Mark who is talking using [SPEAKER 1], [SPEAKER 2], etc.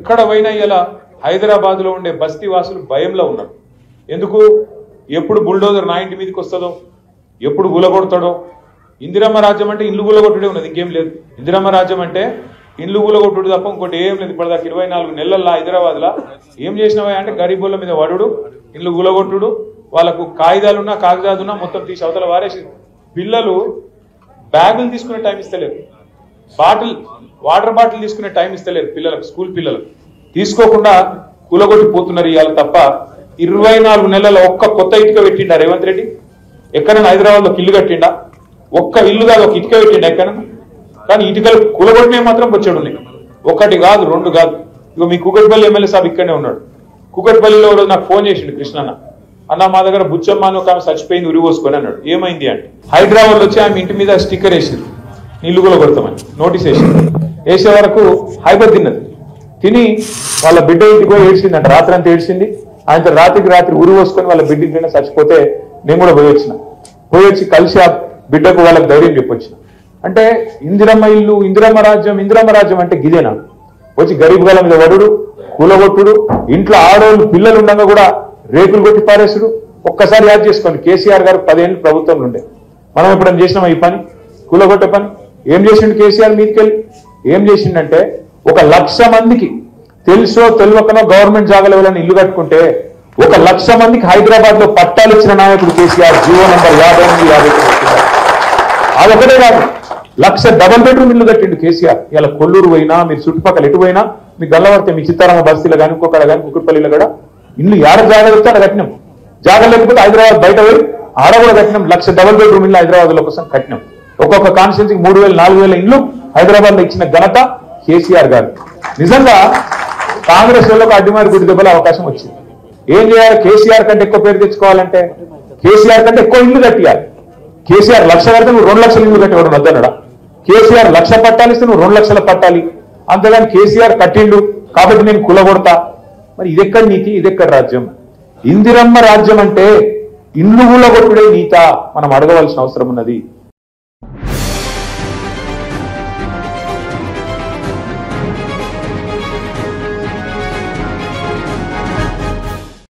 [SPEAKER 1] ఎక్కడ పోయినా ఇలా హైదరాబాద్ లో ఉండే బస్తీ వాసులు భయంలో ఉన్నారు. ఎందుకు? ఎప్పుడు బుల్డోజర్ నా ఇంటి మీదకి వస్తుందో, ఎప్పుడు గులగొడతాడో. ఇందిరమ్మ రాజ్యం అంటే ఇల్లు గులగొట్టుడే ఉన్నది, ఇంకేం లేదు. ఇందిరమ్మ రాజ్యం అంటే ఇల్లు గులగొట్టుడు తప్ప ఇంకోటి ఏం లేదు. ఇప్పటిదాకా 24 నెలల్లో హైదరాబాద్ లా ఏం చేసినవా అంటే గరీబుల మీద వడుడు, ఇల్లు గులగొట్టుడు, వాళ్ళకు కాగితాలున్నా కాగజాదున్నా మొత్తం తీసి అవతల వారేసి. పిల్లలు బ్యాగులు తీసుకునే టైం ఇస్తలేరు, వాటర్ బాటిల్ తీసుకునే టైం ఇస్తలేరు పిల్లలకు. స్కూల్ పిల్లలకు తీసుకోకుండా కూలగొట్టి పోతున్నారు ఇవాళ తప్ప 24 నెలల ఒక్క కొత్త ఇటుక పెట్టిండా రేవంత్ రెడ్డి? ఎక్కడైనా హైదరాబాద్ లో ఇల్లు కట్టిండా? ఒక్క ఇల్లు కాదు, ఒక ఇటుక పెట్టిండా ఎక్కడన్నా? కానీ ఇటుకలు కూలగొట్టినవి మాత్రం వచ్చాడు. ఒకటి కాదు, రెండు కాదు. ఇక మీ కూకట్పల్లి ఎమ్మెల్యే సాబ్ ఇక్కడనే ఉన్నాడు. కూకట్పల్లిలో నాకు ఫోన్ చేసిండు కృష్ణన్న, అన్న మా దగ్గర బుచ్చమ్మ అని ఒక ఆమె చచ్చిపోయింది ఉరి పోసుకొని అన్నాడు. ఏమైంది అంటే హైదరాబాద్ వచ్చి ఆమె ఇంటి మీద స్టిక్కర్ వేసింది, నీళ్లు కూడా కొడతామని నోటీస్ వేసింది. వేసే వరకు హైబర్ తిన్నది. తిని వాళ్ళ బిడ్డ ఇంటికి పోయి ఏడ్చిందంట, రాత్రి అంతా ఏడ్చింది. ఆయనతో రాత్రి ఉరి పోసుకొని వాళ్ళ బిడ్డ ఇంటికి చచ్చిపోతే నేను కూడా పోయి వచ్చి కలిసి ఆ బిడ్డకు వాళ్ళకి ధైర్యం చెప్పొచ్చిన. అంటే ఇందిరమ్మ ఇల్లు, ఇందిరమ్మ రాజ్యం అంటే గిదేనా? వచ్చి గరీబ్ గల మీద వడుడు, కూలగొట్టుడు, ఇంట్లో ఆడవాళ్ళు పిల్లలు ఉండగా కూడా రేకులు కొట్టి పారేసుడు. ఒక్కసారి యాద్ చేసుకోండి, కేసీఆర్ గారు 10 ఏళ్ళు ప్రభుత్వంలో ఉండే. మనం ఎప్పుడైనా చేసినామా ఈ పని? కూలగొట్టే పని ఏం చేసిండు కేసీఆర్? మీదకెళ్ళి ఏం చేసిండంటే 1,00,000 మందికి తెలుసో తెలియకనో గవర్నమెంట్ జాగాలో ఎవరైనా ఇల్లు కట్టుకుంటే 1,00,000 మందికి హైదరాబాద్ లో పట్టాలు ఇచ్చిన నాయకుడు కేసీఆర్. జీవో నంబర్ 58 అదొకటే కాదు, 1,00,000 డబుల్ బెడ్రూమ్ ఇల్లు కట్టిండు కేసీఆర్. ఇలా కొల్లూరు పోయినా, మీరు చుట్టుపక్కల ఎటు పోయినా, మీ గల్లవర్తే, మీ చిత్తారామ బస్తీలో కానీ ఇంకొకడ కానీ కుక్కట్పల్లిలో కూడా ఇల్లు ఏడ జాగా చెప్తే ఆడ కట్టినాం. జాగా లేకపోతే హైదరాబాద్ బయట పోయి ఆడ కూడా కట్టినాం. 1,00,000 డబుల్ బెడ్రూమ్ ఇల్లు హైదరాబాద్ లో కోసం కట్టినాం. ఒక్కొక్క కాన్స్టిట్యూన్సీకి 3,000, 4,000 ఇల్లు హైదరాబాద్ లో ఇచ్చిన ఘనత కేసీఆర్ గారు. నిజంగా కాంగ్రెస్ వాళ్ళకు అడ్డిమారి గుడి దెబ్బల అవకాశం వచ్చింది. ఏం చేయాలి? కేసీఆర్ కంటే ఎక్కువ పేరు తెచ్చుకోవాలంటే కేసీఆర్ కంటే ఎక్కువ ఇల్లు కట్టియాలి. కేసీఆర్ 1,00,000 కడితే నువ్వు 2 లక్షల ఇల్లు కట్టేవాడు వద్దన్నాడా? కేసీఆర్ 1,00,000 పట్టాలి ఇస్తే నువ్వు 2 లక్షల పట్టాలి. అంతేగాని కేసీఆర్ కట్టిండు కాబట్టి నేను కులగొడతా. మరి ఇదెక్కడ నీతి, ఇదెక్కడ రాజ్యం? ఇందిరమ్మ రాజ్యం అంటే ఇల్లు కూలగొట్టుడే నీత మనం అడగవలసిన అవసరం ఉన్నది.